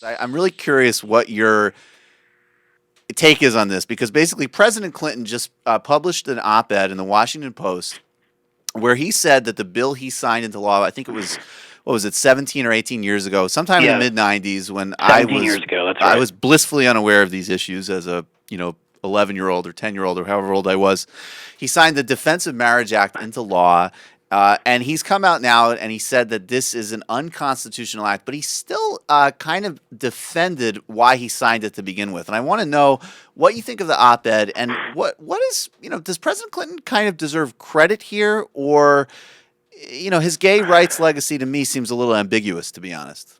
I'm really curious what your take is on this because basically President Clinton just published an op-ed in the Washington Post where he said that the bill he signed into law, I think it was, what was it, 17 or 18 years ago, sometime in the Yeah, mid 90s when 17 years ago. That's I right. was blissfully unaware of these issues as a, 11-year-old or 10-year-old or however old I was. He signed the Defense of Marriage Act into law. And he's come out now and he said that this is an unconstitutional act, but he still kind of defended why he signed it to begin with. And I want to know what you think of the op-ed and what is, does President Clinton kind of deserve credit here, or, his gay rights legacy to me seems a little ambiguous, to be honest.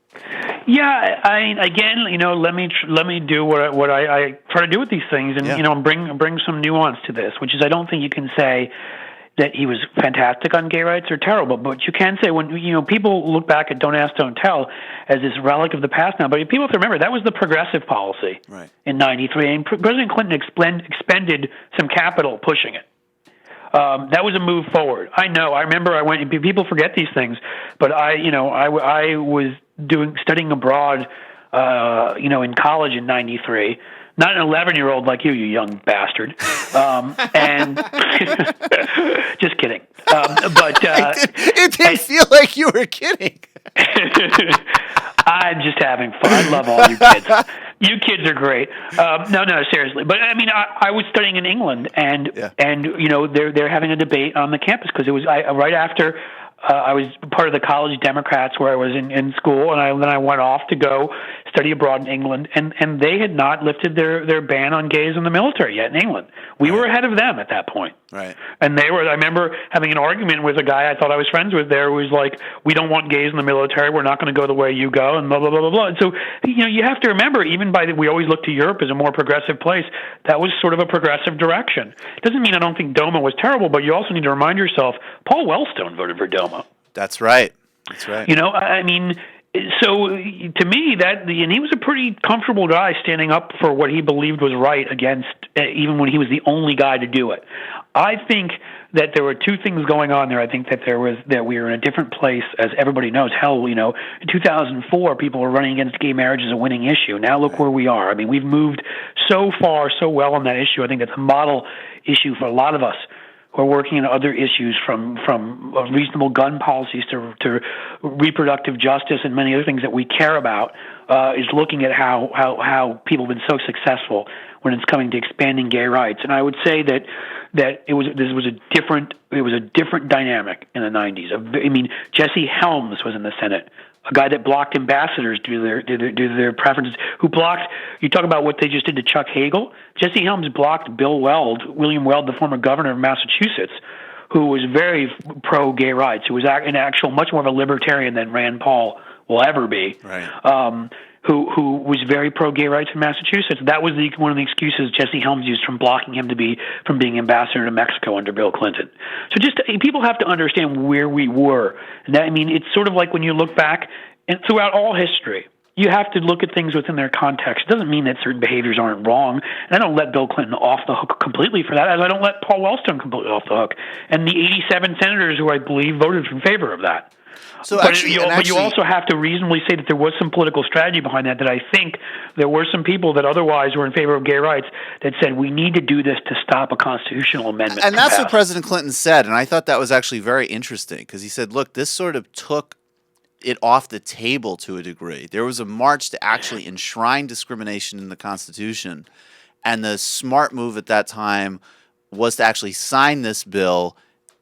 Yeah, again, let me do what I try to do with these things, and bring some nuance to this, which is I don't think you can say that he was fantastic on gay rights or terrible, but you can say when people look back at Don't Ask, Don't Tell as this relic of the past now, but people have to remember that was the progressive policy in '93, and President Clinton expended some capital pushing it. That was a move forward. I know. I remember I went. People forget these things, but I was studying abroad, in college in '93. Not an 11-year-old like you young bastard. And just kidding. But it didn't feel like you were kidding. I'm just having fun. I love all you kids. You kids are great. No, seriously. But I mean, I was studying in England, and they're having a debate on the campus because it was right after. I was part of the college Democrats where I was in school, and then I went off to go study abroad in England, and they had not lifted their ban on gays in the military yet in England. We were ahead of them at that point. Right. And I remember having an argument with a guy I thought I was friends with there who was like, we don't want gays in the military, we're not going to go the way you go, and blah, blah, blah, blah, blah. And so, you have to remember, we always look to Europe as a more progressive place. That was sort of a progressive direction. It doesn't mean I don't think DOMA was terrible, but you also need to remind yourself, Paul Wellstone voted for DOMA. That's right. I mean, so to me, and he was a pretty comfortable guy standing up for what he believed was right against, even when he was the only guy to do it. I think that there were two things going on there. I think that we were in a different place, as everybody knows. Hell, in 2004, people were running against gay marriage as a winning issue. Now look where we are. I mean, we've moved so far, so well on that issue. I think it's a model issue for a lot of us who are working on other issues, from reasonable gun policies to reproductive justice and many other things that we care about, is looking at how people have been so successful when it's coming to expanding gay rights. And I would say that this was a different dynamic in the 90s. I mean, Jesse Helms was in the Senate, a guy that blocked ambassadors due to their preferences. You talk about what they just did to Chuck Hagel. Jesse Helms blocked William Weld, the former governor of Massachusetts, who was very pro-gay rights, who was in actual much more of a libertarian than Rand Paul will ever be. Right. Who was very pro-gay rights in Massachusetts. That was one of the excuses Jesse Helms used from blocking him from being ambassador to Mexico under Bill Clinton. So people have to understand where we were. And it's sort of like when you look back and throughout all history, you have to look at things within their context. It doesn't mean that certain behaviors aren't wrong. And I don't let Bill Clinton off the hook completely for that, as I don't let Paul Wellstone completely off the hook. And the 87 senators who I believe voted in favor of that. But you also have to reasonably say that there was some political strategy behind that I think there were some people that otherwise were in favor of gay rights that said we need to do this to stop a constitutional amendment. And that's what President Clinton said, and I thought that was actually very interesting because he said, look, this sort of took it off the table to a degree. There was a march to actually enshrine discrimination in the Constitution, and the smart move at that time was to actually sign this bill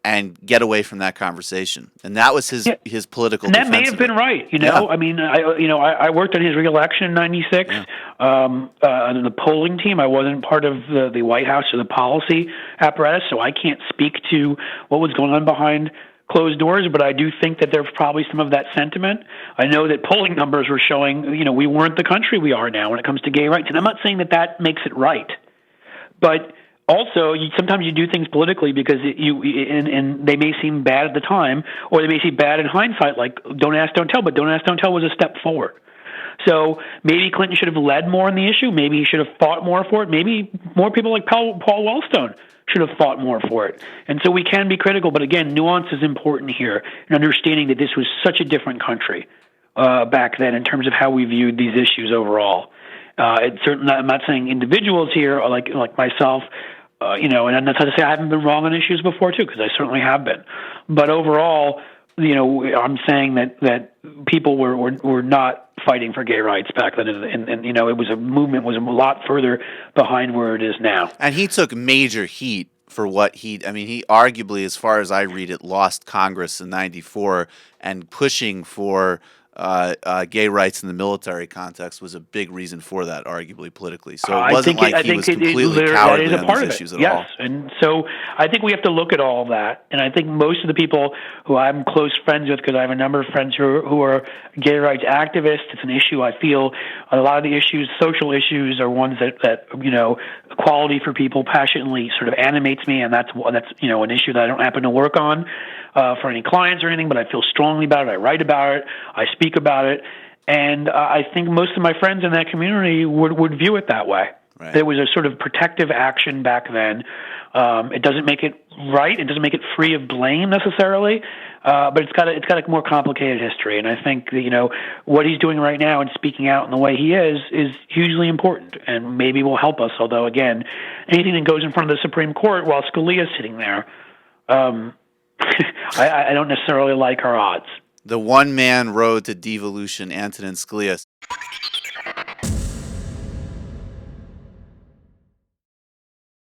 and get away from that conversation, and that was his political. And that may have been right, I mean, I worked on his reelection in '96 on the polling team. I wasn't part of the White House or the policy apparatus, so I can't speak to what was going on behind closed doors. But I do think that there's probably some of that sentiment. I know that polling numbers were showing, we weren't the country we are now when it comes to gay rights, and I'm not saying that makes it right, but also, sometimes you do things politically because and they may seem bad at the time, or they may seem bad in hindsight, like Don't Ask, Don't Tell, but Don't Ask, Don't Tell was a step forward. So maybe Clinton should have led more in the issue. Maybe he should have fought more for it. Maybe more people like Paul Wellstone should have fought more for it. And so we can be critical, but again, nuance is important here, and understanding that this was such a different country back then in terms of how we viewed these issues overall. It's certainly, I'm not saying individuals here, or like myself, and that's not to say I haven't been wrong on issues before too, because I certainly have been. But overall, I'm saying that people were not fighting for gay rights back then, and it was a movement was a lot further behind where it is now. And he took major heat for what he arguably, as far as I read it, lost Congress in '94, and pushing for gay rights in the military context was a big reason for that, arguably politically. So it wasn't he was completely cowardly on these issues at all. Yes, and so I think we have to look at all that. And I think most of the people who I'm close friends with, because I have a number of friends who are gay rights activists, it's an issue I feel a lot of the issues, social issues, are ones that equality for people passionately sort of animates me, and that's an issue that I don't happen to work on for any clients or anything, but I feel strongly about it. I write about it. I speak about it. And I think most of my friends in that community would view it that way. Right. There was a sort of protective action back then. It doesn't make it right. It doesn't make it free of blame necessarily, but it's got a more complicated history. And I think that, what he's doing right now and speaking out in the way he is hugely important, and maybe will help us. Although, again, anything that goes in front of the Supreme Court while Scalia's sitting there, I don't necessarily like our odds. The one-man road to devolution, Antonin Scalia.